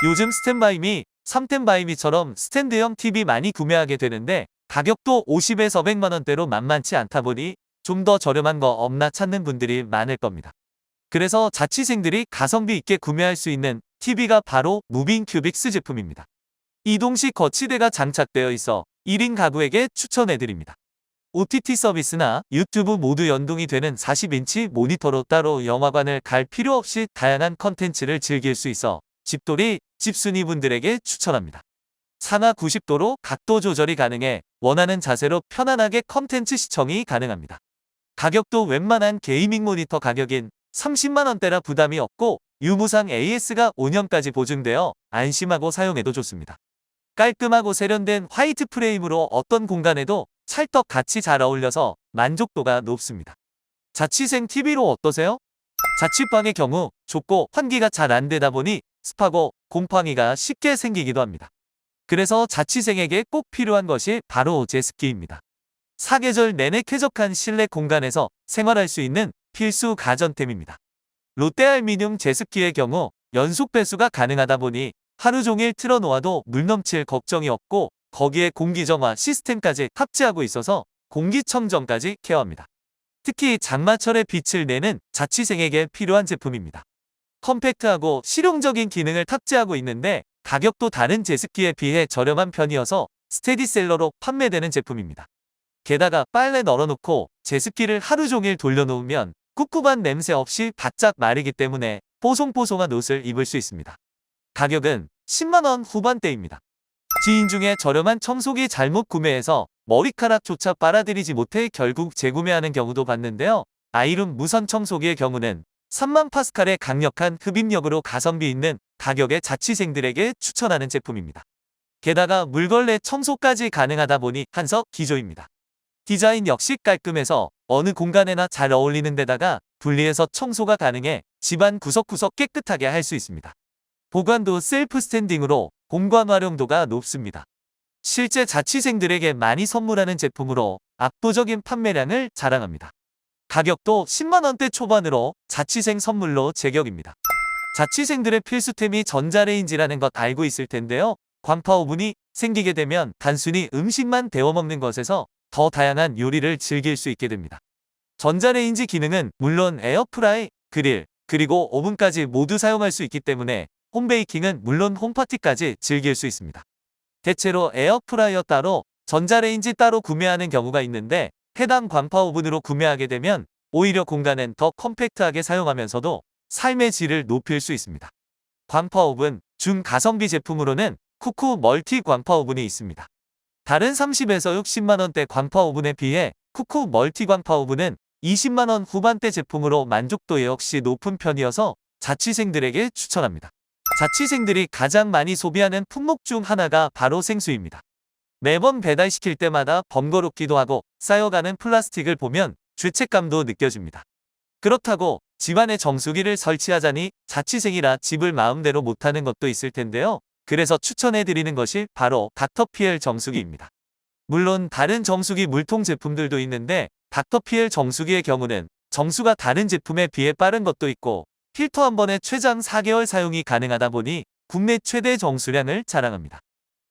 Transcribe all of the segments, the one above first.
요즘 스탠바이미, 3템바이미처럼 스탠드형 TV 많이 구매하게 되는데 가격도 50에서 100만 원대로 만만치 않다 보니 좀 더 저렴한 거 없나 찾는 분들이 많을 겁니다. 그래서 자취생들이 가성비 있게 구매할 수 있는 TV가 바로 무빙 큐빅스 제품입니다. 이동식 거치대가 장착되어 있어 1인 가구에게 추천해드립니다. OTT 서비스나 유튜브 모두 연동이 되는 40인치 모니터로 따로 영화관을 갈 필요 없이 다양한 컨텐츠를 즐길 수 있어 집돌이, 집순이 분들에게 추천합니다. 상하 90도로 각도 조절이 가능해 원하는 자세로 편안하게 컨텐츠 시청이 가능합니다. 가격도 웬만한 게이밍 모니터 가격인 30만 원대라 부담이 없고 유무상 AS가 5년까지 보증되어 안심하고 사용해도 좋습니다. 깔끔하고 세련된 화이트 프레임으로 어떤 공간에도 찰떡같이 잘 어울려서 만족도가 높습니다. 자취생 TV로 어떠세요? 자취방의 경우 좁고 환기가 잘 안 되다 보니 습하고 곰팡이가 쉽게 생기기도 합니다. 그래서 자취생에게 꼭 필요한 것이 바로 제습기입니다. 사계절 내내 쾌적한 실내 공간에서 생활할 수 있는 필수 가전템입니다. 롯데알미늄 제습기의 경우 연속 배수가 가능하다 보니 하루 종일 틀어놓아도 물 넘칠 걱정이 없고 거기에 공기정화 시스템까지 탑재하고 있어서 공기청정까지 케어합니다. 특히 장마철에 빛을 내는 자취생에게 필요한 제품입니다. 컴팩트하고 실용적인 기능을 탑재하고 있는데 가격도 다른 제습기에 비해 저렴한 편이어서 스테디셀러로 판매되는 제품입니다. 게다가 빨래 널어놓고 제습기를 하루 종일 돌려놓으면 꿉꿉한 냄새 없이 바짝 마르기 때문에 뽀송뽀송한 옷을 입을 수 있습니다. 가격은 10만 원 후반대입니다. 지인 중에 저렴한 청소기 잘못 구매해서 머리카락조차 빨아들이지 못해 결국 재구매하는 경우도 봤는데요. 아이룸 무선 청소기의 경우는 3만 파스칼의 강력한 흡입력으로 가성비 있는 가격에 자취생들에게 추천하는 제품입니다. 게다가 물걸레 청소까지 가능하다 보니 한석 기조입니다. 디자인 역시 깔끔해서 어느 공간에나 잘 어울리는 데다가 분리해서 청소가 가능해 집안 구석구석 깨끗하게 할 수 있습니다. 보관도 셀프 스탠딩으로 공간 활용도가 높습니다. 실제 자취생들에게 많이 선물하는 제품으로 압도적인 판매량을 자랑합니다. 가격도 10만 원대 초반으로 자취생 선물로 제격입니다. 자취생들의 필수템이 전자레인지라는 것 알고 있을 텐데요. 광파 오븐이 생기게 되면 단순히 음식만 데워 먹는 것에서 더 다양한 요리를 즐길 수 있게 됩니다. 전자레인지 기능은 물론 에어프라이, 그릴, 그리고 오븐까지 모두 사용할 수 있기 때문에 홈베이킹은 물론 홈파티까지 즐길 수 있습니다. 대체로 에어프라이어 따로, 전자레인지 따로 구매하는 경우가 있는데 해당 광파 오븐으로 구매하게 되면 오히려 공간은 더 컴팩트하게 사용하면서도 삶의 질을 높일 수 있습니다. 광파 오븐 중가성비 제품으로는 쿠쿠 멀티 광파 오븐이 있습니다. 다른 30에서 60만 원대 광파 오븐에 비해 쿠쿠 멀티 광파 오븐은 20만 원 후반대 제품으로 만족도 역시 높은 편이어서 자취생들에게 추천합니다. 자취생들이 가장 많이 소비하는 품목 중 하나가 바로 생수입니다. 매번 배달시킬 때마다 번거롭기도 하고 쌓여가는 플라스틱을 보면 죄책감도 느껴집니다. 그렇다고 집안에 정수기를 설치하자니 자취생이라 집을 마음대로 못하는 것도 있을 텐데요. 그래서 추천해드리는 것이 바로 닥터피엘 정수기입니다. 물론 다른 정수기 물통 제품들도 있는데 닥터피엘 정수기의 경우는 정수가 다른 제품에 비해 빠른 것도 있고 필터 한 번에 최장 4개월 사용이 가능하다 보니 국내 최대 정수량을 자랑합니다.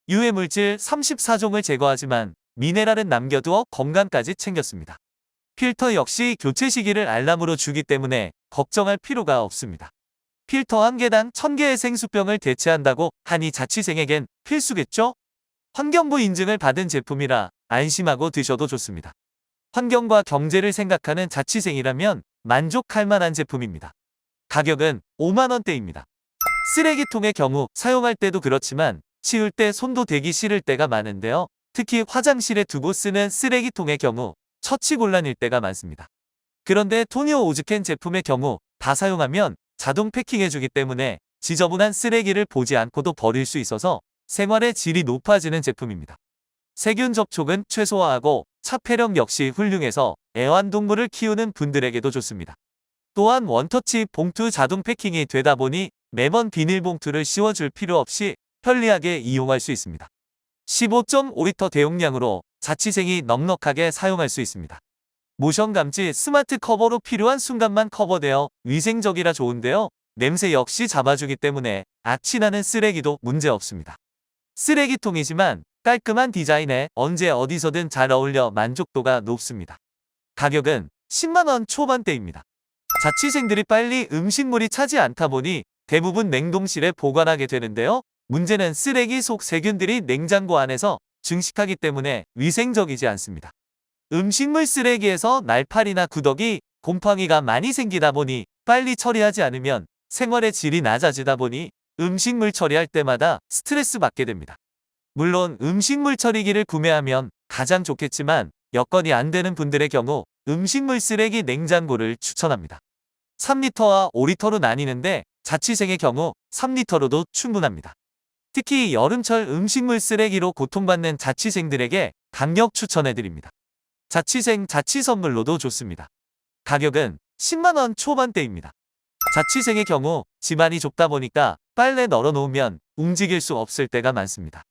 유해물질 34종을 제거하지만 미네랄은 남겨두어 건강까지 챙겼습니다. 필터 역시 교체 시기를 알람으로 주기 때문에 걱정할 필요가 없습니다. 필터 한 개당 1000개의 생수병을 대체한다고 하니 자취생에겐 필수겠죠? 환경부 인증을 받은 제품이라 안심하고 드셔도 좋습니다. 환경과 경제를 생각하는 자취생이라면 만족할 만한 제품입니다. 가격은 5만 원대입니다. 쓰레기통의 경우 사용할 때도 그렇지만 치울 때 손도 대기 싫을 때가 많은데요. 특히 화장실에 두고 쓰는 쓰레기통의 경우 처치곤란일 때가 많습니다. 그런데 토니오 오즈켄 제품의 경우 다 사용하면 자동 패킹해주기 때문에 지저분한 쓰레기를 보지 않고도 버릴 수 있어서 생활의 질이 높아지는 제품입니다. 세균 접촉은 최소화하고 차폐력 역시 훌륭해서 애완동물을 키우는 분들에게도 좋습니다. 또한 원터치 봉투 자동 패킹이 되다 보니 매번 비닐봉투를 씌워줄 필요 없이 편리하게 이용할 수 있습니다. 15.5리터 대용량으로 자취생이 넉넉하게 사용할 수 있습니다. 모션 감지 스마트 커버로 필요한 순간만 커버되어 위생적이라 좋은데요. 냄새 역시 잡아주기 때문에 악취 나는 쓰레기도 문제 없습니다. 쓰레기통이지만 깔끔한 디자인에 언제 어디서든 잘 어울려 만족도가 높습니다. 가격은 10만원 초반대입니다. 자취생들이 빨리 음식물이 차지 않다 보니 대부분 냉동실에 보관하게 되는데요. 문제는 쓰레기 속 세균들이 냉장고 안에서 증식하기 때문에 위생적이지 않습니다. 음식물 쓰레기에서 날파리나 구더기, 곰팡이가 많이 생기다 보니 빨리 처리하지 않으면 생활의 질이 낮아지다 보니 음식물 처리할 때마다 스트레스 받게 됩니다. 물론 음식물 처리기를 구매하면 가장 좋겠지만 여건이 안 되는 분들의 경우 음식물 쓰레기 냉장고를 추천합니다. 3리터와 5리터로 나뉘는데 자취생의 경우 3리터로도 충분합니다. 특히 여름철 음식물 쓰레기로 고통받는 자취생들에게 강력 추천해드립니다. 자취생 자취 선물로도 좋습니다. 가격은 10만원 초반대입니다. 자취생의 경우 집안이 좁다 보니까 빨래 널어놓으면 움직일 수 없을 때가 많습니다.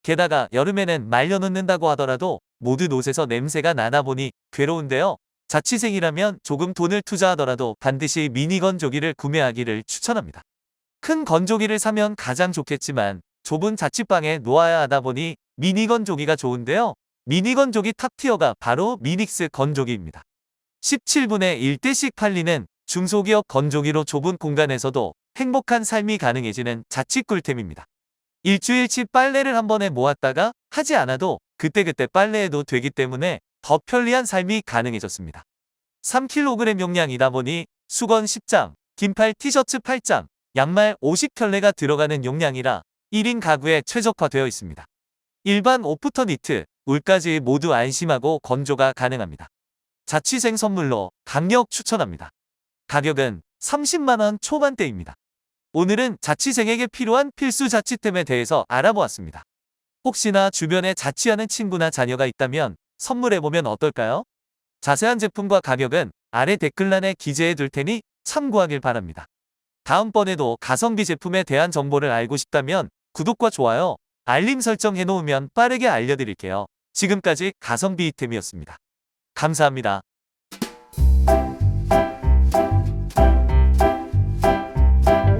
게다가 여름에는 말려놓는다고 하더라도 모든 옷에서 냄새가 나다 보니 괴로운데요. 자취생이라면 조금 돈을 투자하더라도 반드시 미니 건조기를 구매하기를 추천합니다. 큰 건조기를 사면 가장 좋겠지만 좁은 자취방에 놓아야 하다 보니 미니 건조기가 좋은데요. 미니 건조기 탑티어가 바로 미닉스 건조기입니다. 17분에 1대씩 팔리는 중소기업 건조기로 좁은 공간에서도 행복한 삶이 가능해지는 자취 꿀템입니다. 일주일치 빨래를 한 번에 모았다가 하지 않아도 그때그때 빨래해도 되기 때문에 더 편리한 삶이 가능해졌습니다. 3kg 용량이다 보니 수건 10장, 긴팔 티셔츠 8장, 양말 50켤레가 들어가는 용량이라 1인 가구에 최적화되어 있습니다. 일반 옷부터 니트, 울까지 모두 안심하고 건조가 가능합니다. 자취생 선물로 강력 추천합니다. 가격은 30만원 초반대입니다. 오늘은 자취생에게 필요한 필수 자취템에 대해서 알아보았습니다. 혹시나 주변에 자취하는 친구나 자녀가 있다면 선물해보면 어떨까요? 자세한 제품과 가격은 아래 댓글란에 기재해 둘 테니 참고하길 바랍니다. 다음번에도 가성비 제품에 대한 정보를 알고 싶다면 구독과 좋아요, 알림 설정 해놓으면 빠르게 알려드릴게요. 지금까지 가성비 이템이었습니다. 감사합니다.